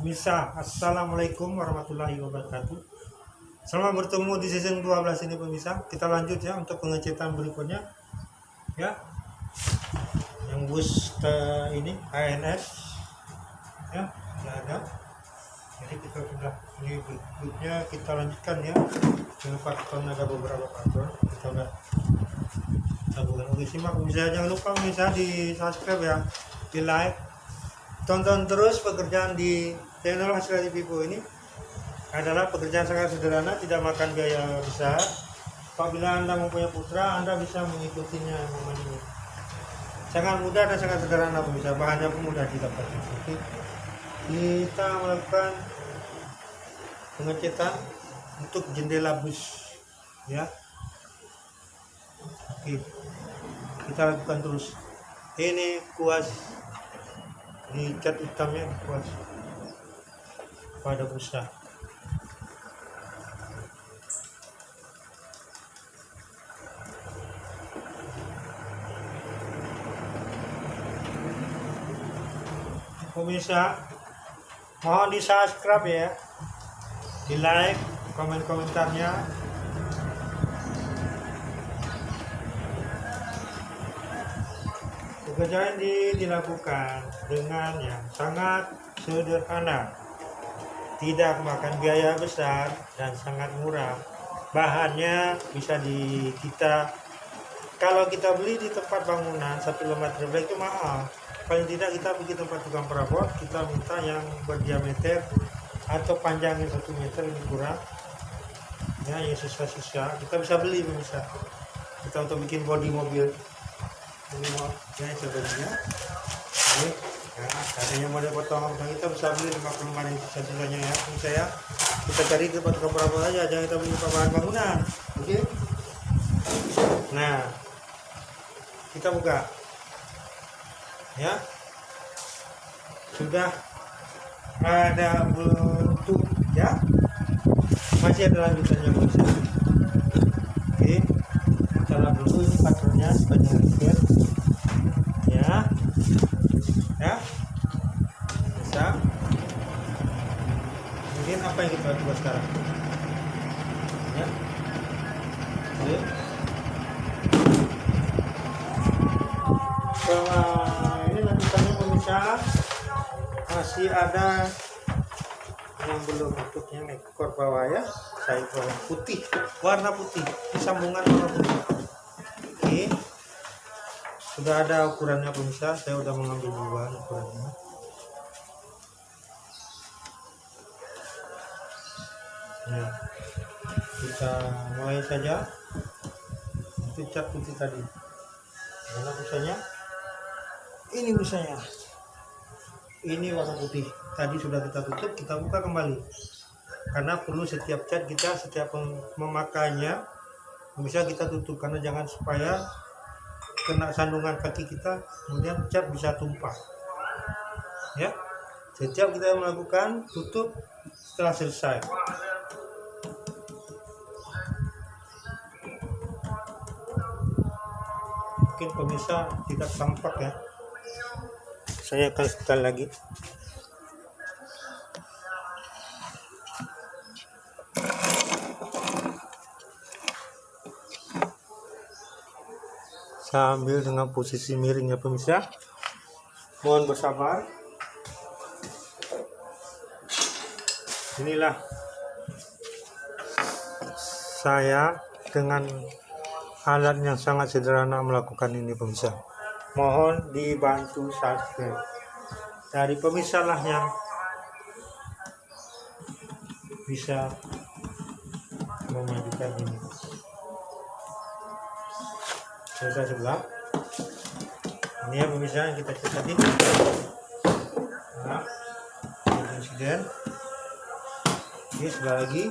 Bisa. Assalamualaikum warahmatullahi wabarakatuh. Selamat bertemu di season 12 ini pemirsa. Kita lanjut ya untuk pengecetan berikutnya. Ya. Yang bus ini HNS. Ya, sudah ada. Jadi kita sudah ini berikutnya kita lanjutkan ya. Dengan faktor ada beberapa faktor. Kita sudah sambungkan. Oke, simak pemirsa. Jangan lupa pemirsa di subscribe ya, di like. Tonton terus pekerjaan di channel Hasil Vivo ini adalah pekerjaan sangat sederhana, tidak makan biaya besar. Apabila Anda mempunyai putra, Anda bisa mengikutinya ini. Sangat mudah dan sangat sederhana pemirsa, bahannya pun mudah didapat. Oke. Kita melakukan pengecetan untuk jendela bus ya. Oke. Kita lakukan terus. Ini kuas di cat hitamnya kuas pada busa. Pemirsa, mohon di subscribe ya, di like, komentarnya. Pekerjaan ini dilakukan dengan yang sangat sederhana, tidak makan biaya besar dan sangat murah. Bahannya bisa kalau kita beli di tempat bangunan 1 lembar terbelah itu mahal. Paling tidak kita pergi tempat tukang perabot, kita minta yang berdiameter atau panjangnya 1 meter lebih kurang. Ya, yang sisa-sisa kita bisa beli bisa. Kita untuk bikin bodi mobil. Ini mau ya sebelumnya. Ini ya, adanya model potongan kita bisa beli 50 yang sisa-sisanya ya. Ini saya kita cari ke tempat tukang perabot aja, jangan kita beli bahan bangunan. Oke. Nah, kita buka. Ya, sudah ada bentuk ya, masih ada lanjutannya bisa. Oke, cara dulu ini patronnya sepanjang sekian ya, bisa. Kemudian apa yang kita lakukan sekarang ya. Oke. Masih ada yang belum bentuknya ekor bawah ya, saya bawah putih, warna putih, ini sambungan warna putih. Oke, sudah ada ukurannya pemirsa, saya sudah mengambil duluan ukurannya. Nah, kita mulai saja. Itu cat putih tadi, mana busanya? Ini busanya. Ini warna putih tadi sudah kita tutup, kita buka kembali karena perlu setiap cat kita setiap memakainya bisa kita tutup karena jangan supaya kena sandungan kaki kita kemudian cat bisa tumpah ya. Setiap kita melakukan tutup setelah selesai. Mungkin pemirsa tidak tampak ya, saya akan setel lagi. Saya ambil dengan posisi miring ya pemirsa. Mohon bersabar. Inilah saya dengan alat yang sangat sederhana melakukan ini pemirsa. Mohon dibantu subscribe. Dari pemirsa lah yang bisa memajukan ini. Selesai sebelah. Ini ya pemirsa yang kita cek tadi. Nah, insiden. Ini sebelah lagi.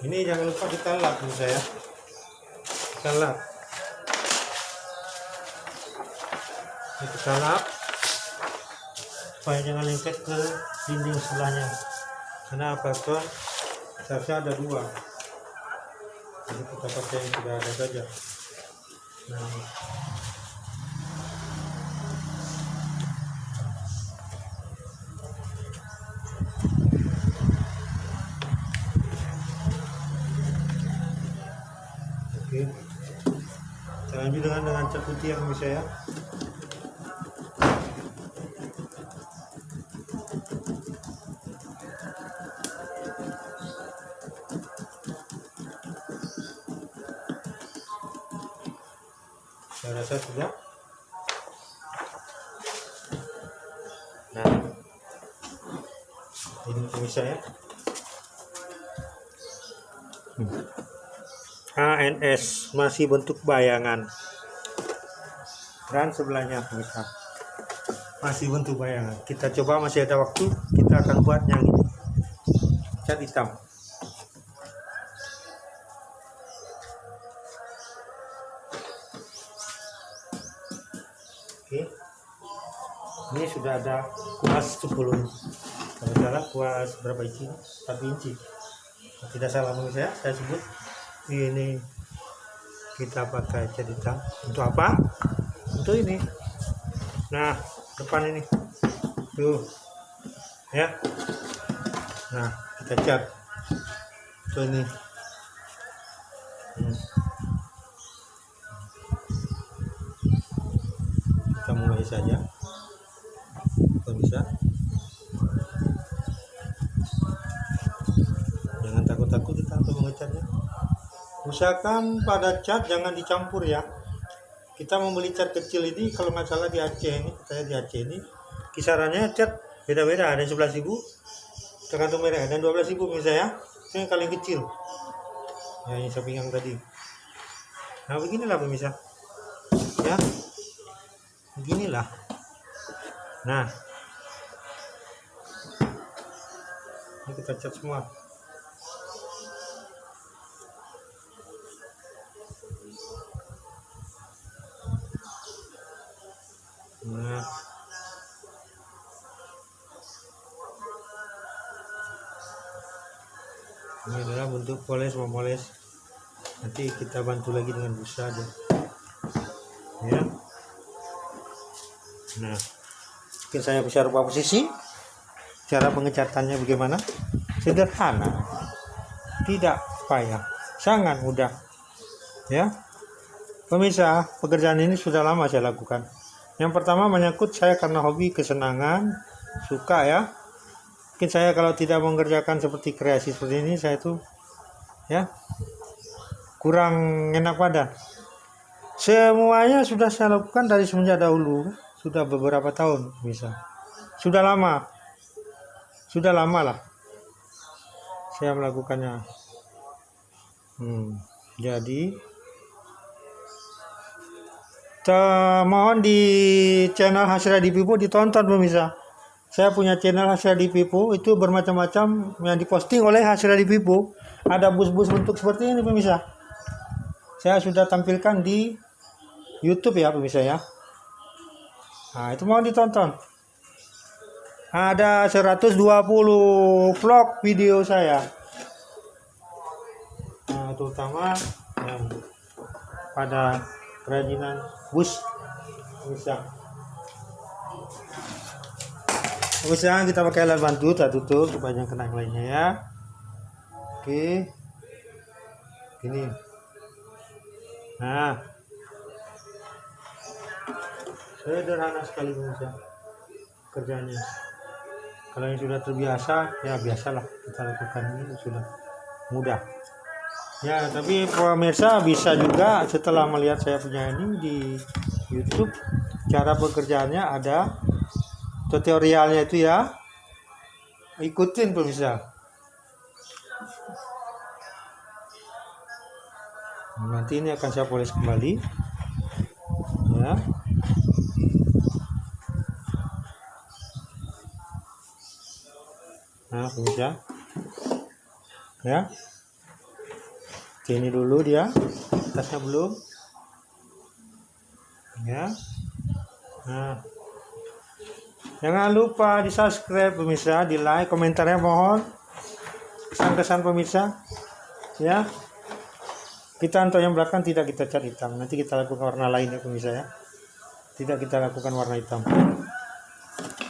Ini jangan lupa kita lap pemirsa ya. Kita lap. Kita lap supaya jangan lengket ke dinding sebelahnya karena faktor seharusnya ada 2, jadi kita pakai yang sudah ada saja. Nah, Kita lanjut dengan cat putih yang bisa ya. Saya rasa sudah. Nah, ini pemirsa ya. ANS masih bentuk bayangan, dan sebelahnya pemirsa masih bentuk bayangan. Kita coba, masih ada waktu, kita akan buat yang ini, cat hitam. Oke, ini sudah ada kuas 10, kalau salah kuas berapa inci, 1 inci, tidak salah pemirsa, saya sebut ini kita pakai cat hitam. Untuk apa? Untuk ini. Nah, depan ini tuh ya. Nah, kita cat tuh ini. Kita mulai saja, bisa. Jangan takut-takut kita untuk mengecatnya. Usahakan pada cat jangan dicampur ya. Kita membeli cat kecil ini, kalau nggak salah di Aceh ini, saya di Aceh ini kisarannya cat beda-beda, ada 11.000 tergantung merek, dan 12.000 misalnya, itu yang paling kecil ya, ini samping yang tadi. Nah, beginilah pemirsa ya, beginilah. Nah, ini kita cat semua. Nah, ini adalah bentuk poles memoles. Nanti kita bantu lagi dengan busa aja ya. Nah, mungkin saya bisa rubah posisi. Cara pengecatannya bagaimana? Sederhana, tidak payah, sangat mudah ya pemirsa. Pekerjaan ini sudah lama saya lakukan. Yang pertama menyangkut saya karena hobi, kesenangan, suka ya. Mungkin saya kalau tidak mengerjakan seperti kreasi seperti ini, saya tuh ya kurang enak badan. Semuanya sudah saya lakukan dari semenjak dahulu, sudah beberapa tahun bisa. Sudah lama lah saya melakukannya. Jadi mohon di channel Hasriadi Pipo ditonton pemirsa. Saya punya channel Hasriadi Pipo, itu bermacam-macam yang diposting oleh Hasriadi Pipo. Ada bus-bus bentuk seperti ini pemirsa. Saya sudah tampilkan di YouTube ya pemirsa ya. Nah, itu mohon ditonton. Ada 120 vlog video saya. Nah, terutama pada kerajinan bus bisa. Kita pakai alat bantu, tak tutup supaya jangan kena yang lainnya ya. Oke, gini. Nah, sederhana sekali pemirsa kerjanya. Kalau yang sudah terbiasa, ya biasalah kita lakukan, ini sudah mudah. Ya, tapi pemirsa bisa juga setelah melihat saya punya ini di YouTube, cara pekerjaannya ada tutorialnya itu ya. Ikutin pemirsa. Nanti ini akan saya poles kembali. Ya. Nah, pemirsa. Ya. Ini dulu dia, atasnya belum ya. Nah, jangan lupa di subscribe pemirsa, di like, komentarnya mohon, kesan-kesan pemirsa ya. Kita untuk yang belakang tidak kita cat hitam, nanti kita lakukan warna lain ya pemirsa ya, tidak kita lakukan warna hitam.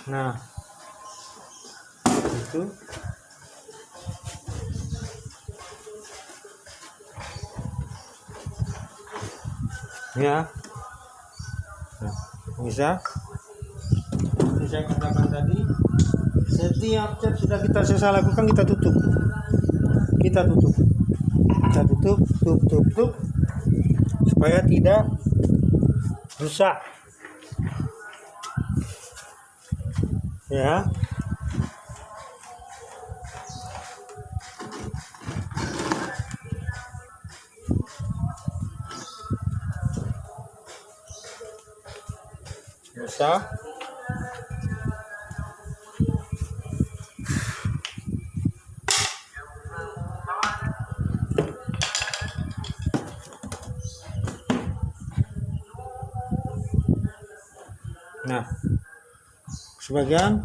Nah, itu ya. Nah, bisa saya katakan tadi, setiap cat sudah kita selesai lakukan, kita tutup, tutup supaya tidak rusak ya. Bisa. Nah, sebagian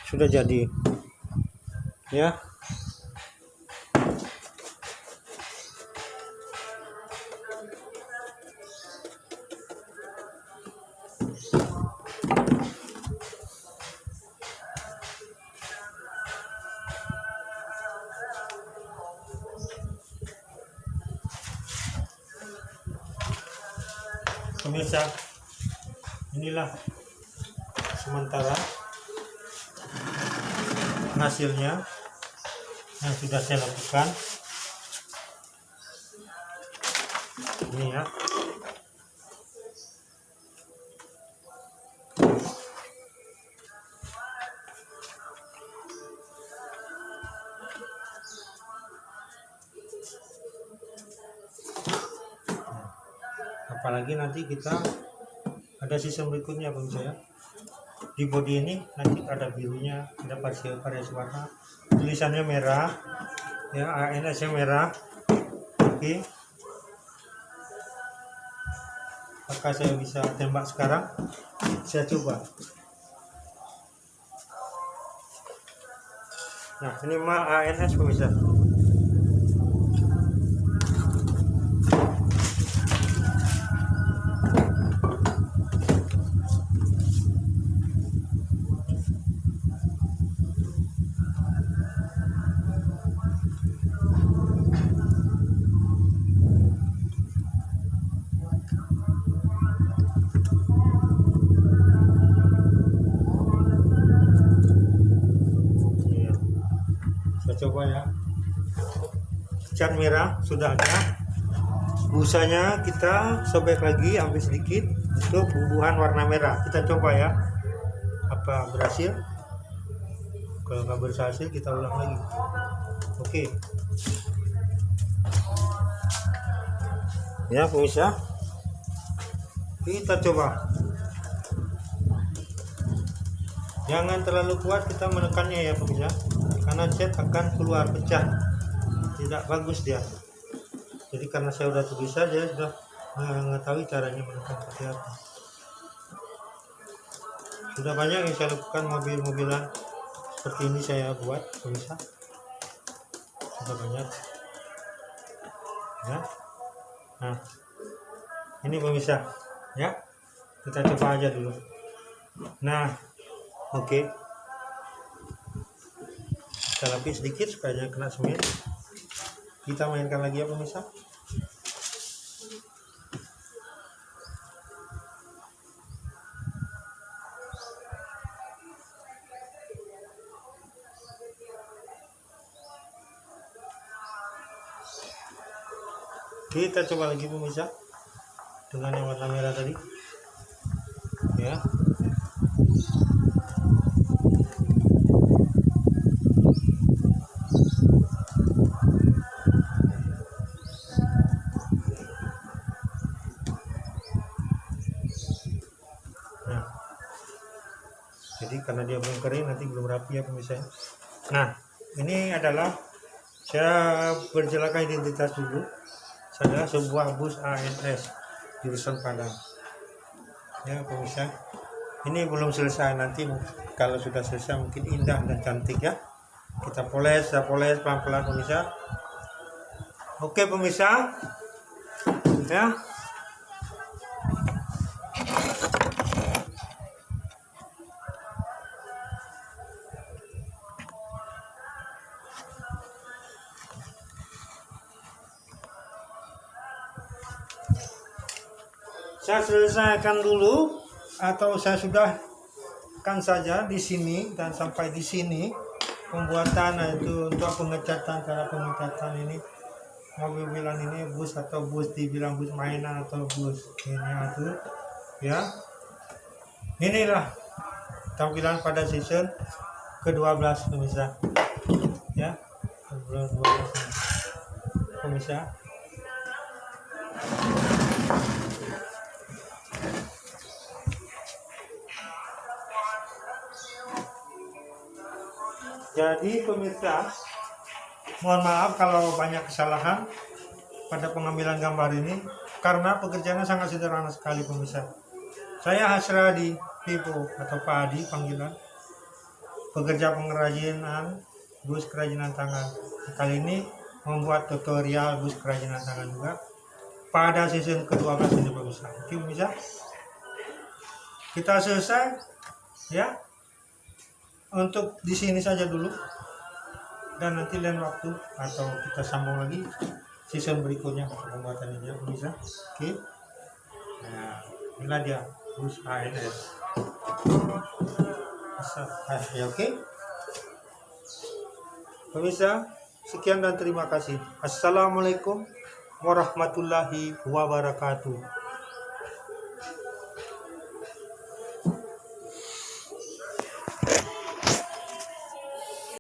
sudah jadi ya. Pemirsa, inilah sementara hasilnya yang sudah saya lakukan ini ya. Apalagi nanti kita ada sistem berikutnya pemirsa ya. Di bodi ini nanti ada birunya, ada variasi warna, tulisannya merah ya, ANS nya merah. Oke, apakah saya bisa tembak sekarang? Saya coba. Nah, ini mah ANS pemirsa. Coba ya, cat merah sudah ada, busanya kita sobek lagi, ambil sedikit untuk bubuhan warna merah. Kita coba ya, apa berhasil? Kalau nggak berhasil kita ulang lagi. Oke ya pemirsa, kita coba. Jangan terlalu kuat kita menekannya ya pemirsa, karena cat akan keluar pecah, tidak bagus dia. Jadi karena saya sudah terbiasa, saya sudah mengetahui caranya menekan seperti apa. Sudah banyak yang saya lakukan, mobil-mobilan seperti ini saya buat pemirsa, sudah banyak ya. Nah, ini pemirsa ya, kita coba aja dulu. Nah, oke, kita lapis sedikit supaya jangan kena semen. Kita mainkan lagi ya pemirsa. Kita coba lagi pemirsa dengan yang warna merah tadi ya. Nah, jadi karena dia belum kering, nanti belum rapi ya pemirsa. Nah, ini adalah saya berjelaskan identitas dulu. Adalah sebuah bus ANS jurusan Padang ya pemirsa. Ini belum selesai, nanti kalau sudah selesai mungkin indah dan cantik ya. Kita poles pelan-pelan pemirsa. Oke pemirsa ya. Saya selesaikan dulu atau saya sudahkan saja di sini dan sampai di sini pembuatan itu untuk pengecatan. Cara pengecatan ini mobil bilang ini bus atau bus dibilang bus mainan atau bus ini itu ya. Inilah tampilan pada season ke-12 pemirsa ya, pemirsa. Jadi pemirsa, mohon maaf kalau banyak kesalahan pada pengambilan gambar ini karena pekerjaannya sangat sederhana sekali pemirsa. Saya Hasradi Pipo atau Pak Adi panggilan, pekerja pengrajinan bus kerajinan tangan. Kali ini membuat tutorial bus kerajinan tangan juga pada season ke-12 ini pemirsa. Oke pemirsa, kita selesai ya. Untuk di sini saja dulu dan nanti lain waktu atau kita sambung lagi season berikutnya pembuatan ini pemirsa. Oke. Nah, inilah dia bus ANS. Ya, oke. Pemirsa, sekian dan terima kasih. Assalamualaikum warahmatullahi wabarakatuh.